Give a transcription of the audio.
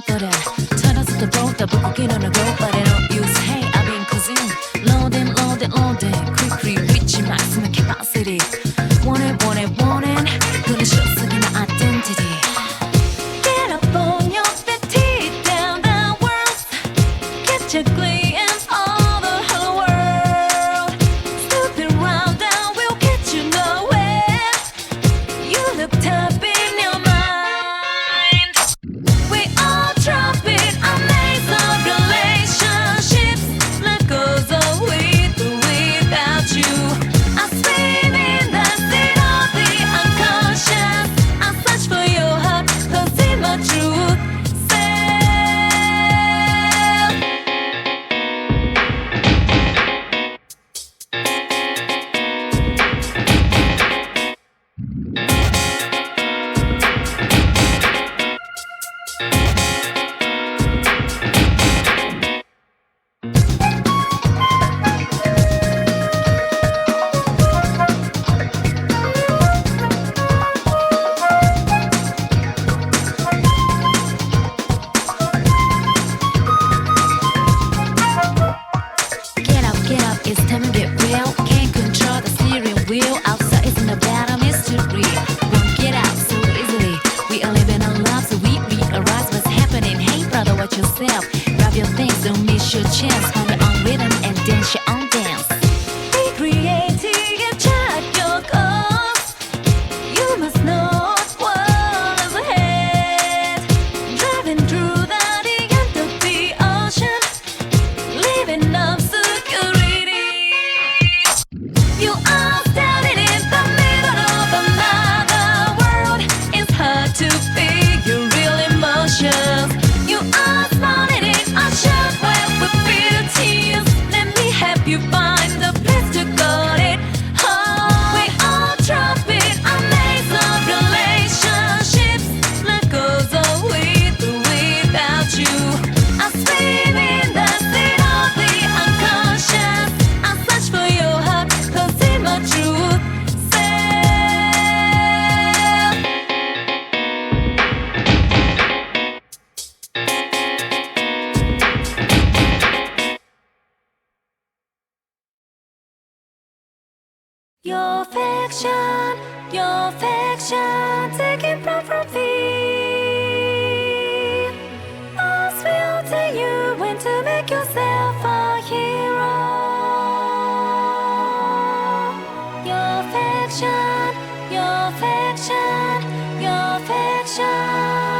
confident. 찾아서도 보다 불고기는 a go, but I don't use hey, I've been cuisine. Loading, loading, loading. Quickly reaching maximum capacity. Want it, want it, want it. gonna show my identity. Get up on your feet, teeth down the world. Get your glance all the whole world. Snooping around down will get you nowhere. You look tough in your mind. We all drop it, amazing relationships. Life goes on with or without you. I swim in the sea of the unconscious. I search for your heart, don't see my truth. Get up, it's time to get real. Can't control the steering wheel. Outside isn't about a mystery. Won't get out so easily. We are living our lives, so we realize what's happening. Hey brother, watch yourself. Grab your things, don't miss your chance. Find your own rhythm and dance your own dance. Be creative, chart your course. You must know what is ahead. Driving through the end of the ocean. Living up you are standing in the middle of another world. It's hard to figure real emotions. You are smiling in a shortwave with beauties. Let me help you find the place to got it home. We all drop it, amazing relationships. Life goes on with or without you. I swim in the sea of the unconscious. I search for your heart, don't see my truth. Your fiction, taking pride from fear. Us will tell you when to make yourself a hero. Your fiction, your fiction, your fiction.